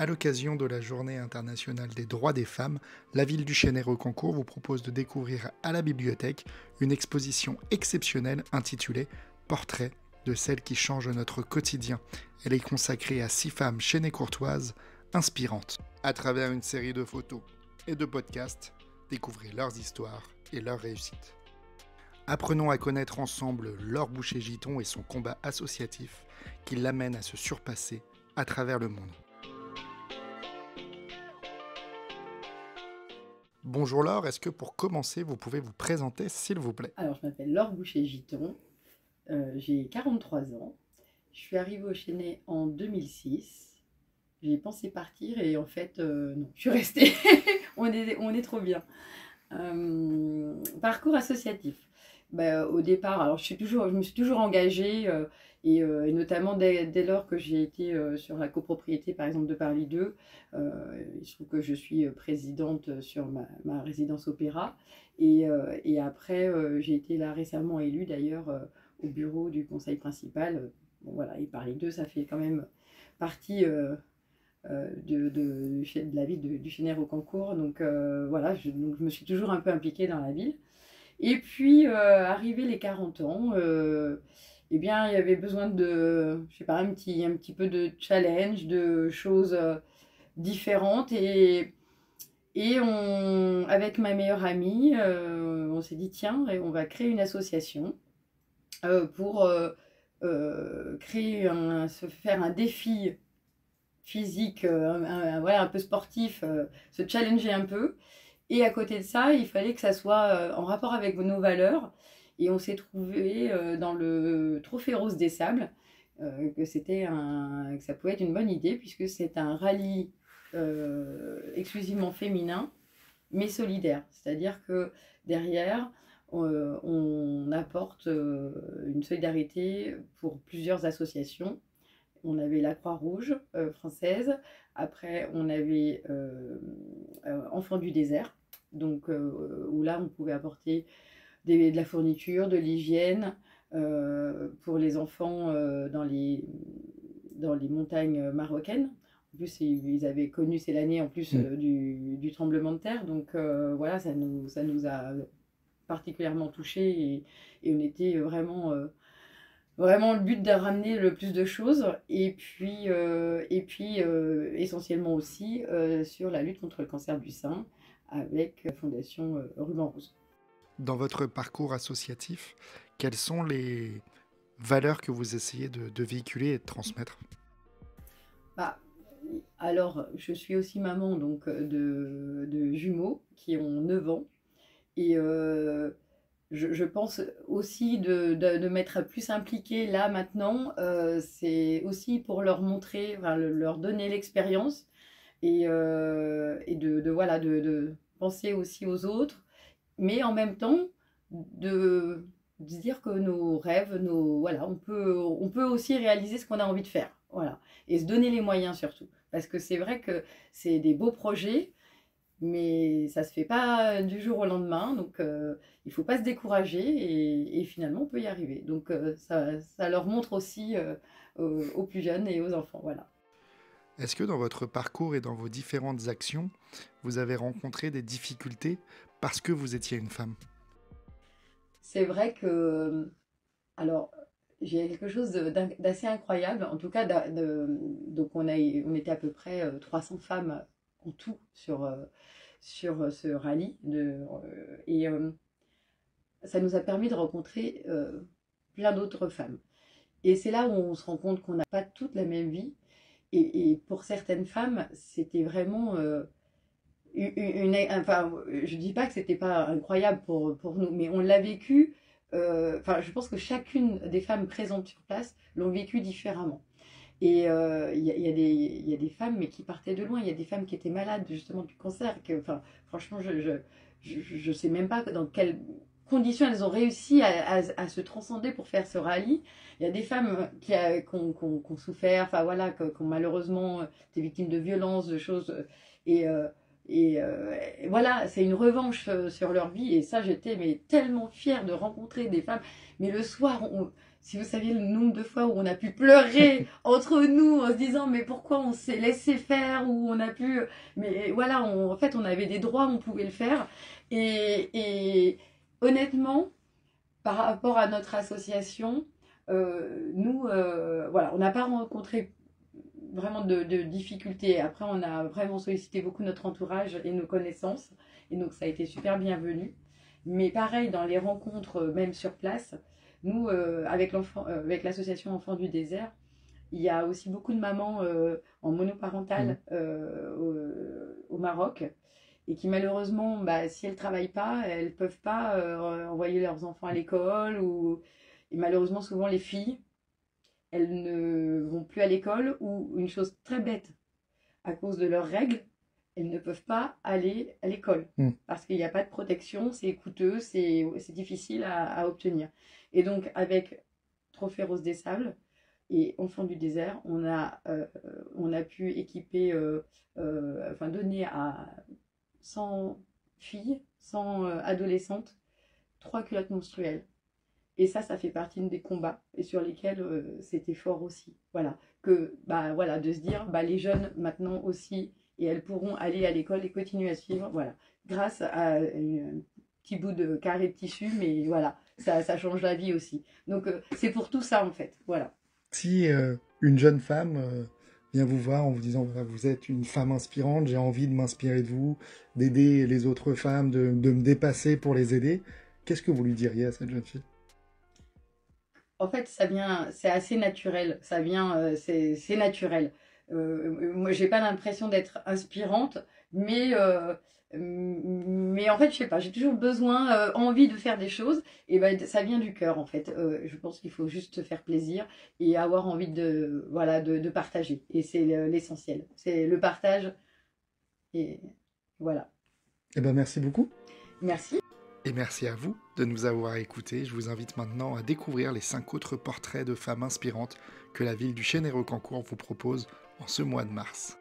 À l'occasion de la Journée internationale des droits des femmes, la ville du Chênay-Rocancourt vous propose de découvrir à la bibliothèque une exposition exceptionnelle intitulée Portrait de celles qui changent notre quotidien. Elle est consacrée à 6 femmes chênay-courtoises inspirantes. À travers une série de photos et de podcasts, découvrez leurs histoires et leurs réussites. Apprenons à connaître ensemble Laure Boucher-Giton et son combat associatif qui l'amène à se surpasser à travers le monde. Bonjour Laure, est-ce que pour commencer, vous pouvez vous présenter s'il vous plaît? Alors, je m'appelle Laure Boucher-Giton, j'ai 43 ans. Je suis arrivée au Chênay en 2006. J'ai pensé partir et en fait, non, je suis restée. on est trop bien. Parcours associatif. Au départ, alors je me suis toujours engagée et notamment dès lors que j'ai été sur la copropriété, par exemple, de Paris 2, il se trouve que je suis présidente sur ma résidence Opéra. Et après, j'ai été là récemment élue d'ailleurs au bureau du conseil principal. Bon, voilà, et Paris 2, ça fait quand même partie de la ville du Chênay-Rocancourt. Donc voilà, donc je me suis toujours un peu impliquée dans la ville. Et puis, arrivé les 40 ans, eh bien, il y avait besoin de, je sais pas, un petit peu de challenge, de choses différentes. Et avec ma meilleure amie, on s'est dit, tiens, on va créer une association pour se faire un défi physique, voilà, un peu sportif, se challenger un peu. Et à côté de ça, il fallait que ça soit en rapport avec nos valeurs. Et on s'est trouvé dans le Trophée Rose des Sables, que ça pouvait être une bonne idée, puisque c'est un rallye exclusivement féminin, mais solidaire. C'est-à-dire que derrière, on apporte une solidarité pour plusieurs associations. On avait la Croix-Rouge française. Après, on avait Enfants du désert, donc où là, on pouvait apporter de la fourniture, de l'hygiène pour les enfants dans les montagnes marocaines. En plus, ils avaient connu, c'est l'année en plus du tremblement de terre, donc voilà, ça nous a particulièrement touchés et on était vraiment le but de ramener le plus de choses et puis essentiellement aussi sur la lutte contre le cancer du sein avec la Fondation Ruban Rose. Dans votre parcours associatif, quelles sont les valeurs que vous essayez de véhiculer et de transmettre? Bah, alors, je suis aussi maman donc, de jumeaux qui ont 9 ans et je pense aussi de m'être plus impliquée là maintenant, c'est aussi pour leur montrer, enfin, leur donner l'expérience et voilà, de penser aussi aux autres, mais en même temps de se dire que nos rêves, voilà, on peut aussi réaliser ce qu'on a envie de faire, voilà, et se donner les moyens surtout, parce que c'est vrai que c'est des beaux projets, mais ça se fait pas du jour au lendemain, donc il faut pas se décourager et finalement on peut y arriver. Donc ça leur montre aussi aux plus jeunes et aux enfants, voilà. Est-ce que dans votre parcours et dans vos différentes actions, vous avez rencontré des difficultés parce que vous étiez une femme? C'est vrai que, alors, j'ai quelque chose d'assez incroyable, en tout cas, donc on était à peu près 300 femmes en tout sur ce rallye, et ça nous a permis de rencontrer plein d'autres femmes. Et c'est là où on se rend compte qu'on n'a pas toute la même vie, et pour certaines femmes, c'était vraiment enfin, je dis pas que c'était pas incroyable pour nous, mais on l'a vécu. Enfin, je pense que chacune des femmes présentes sur place l'ont vécu différemment. Et il y a des femmes mais qui partaient de loin. Il y a des femmes qui étaient malades justement du cancer. Enfin, franchement, je sais même pas dans quelles conditions elles ont réussi à se transcender pour faire ce rallye. Il y a des femmes qui ont souffert, enfin voilà, qui ont malheureusement été victimes de violences, de choses. Et, euh, et voilà, c'est une revanche sur leur vie. Et ça, j'étais mais tellement fière de rencontrer des femmes. Mais le soir, Si vous saviez le nombre de fois où on a pu pleurer entre nous en se disant mais pourquoi on s'est laissé faire, ou on a pu... Mais voilà, en fait on avait des droits, on pouvait le faire. Et honnêtement, par rapport à notre association, nous, voilà, on n'a pas rencontré vraiment de difficultés. Après, on a vraiment sollicité beaucoup notre entourage et nos connaissances. Et donc, ça a été super bienvenu. Mais pareil, dans les rencontres, même sur place, nous, avec l'association Enfants du désert, il y a aussi beaucoup de mamans en monoparental au Maroc, et qui malheureusement, bah, si elles ne travaillent pas, elles ne peuvent pas envoyer leurs enfants à l'école. Et malheureusement, souvent, les filles, elles ne vont plus à l'école, ou une chose très bête, à cause de leurs règles, elles ne peuvent pas aller à l'école parce qu'il n'y a pas de protection, c'est coûteux, c'est difficile à obtenir. Et donc, avec Trophée Rose des Sables et Enfants du désert, on a pu équiper, enfin donner à 100 filles, 100 adolescentes, 3 culottes menstruelles. Et ça fait partie des combats, et sur lesquels c'était fort aussi. Voilà, que, bah, voilà, de se dire, bah, les jeunes maintenant aussi, et elles pourront aller à l'école et continuer à suivre, voilà, grâce à un petit bout de carré de tissu, mais voilà, ça change la vie aussi. Donc c'est pour tout ça en fait, voilà. Si une jeune femme vient vous voir en vous disant voilà, vous êtes une femme inspirante, j'ai envie de m'inspirer de vous, d'aider les autres femmes, de me dépasser pour les aider, qu'est-ce que vous lui diriez à cette jeune fille? En fait, c'est assez naturel, c'est naturel. Moi, j'ai pas l'impression d'être inspirante, mais en fait, je sais pas, j'ai toujours besoin, envie de faire des choses, et ben ça vient du cœur en fait. Je pense qu'il faut juste se faire plaisir et avoir envie de, voilà, de partager. Et c'est l'essentiel, c'est le partage. Et voilà. Eh ben merci beaucoup. Merci. Et merci à vous de nous avoir écoutés. Je vous invite maintenant à découvrir les 5 autres portraits de femmes inspirantes que la ville du Chêne-et-Rocancourt vous propose en ce mois de mars.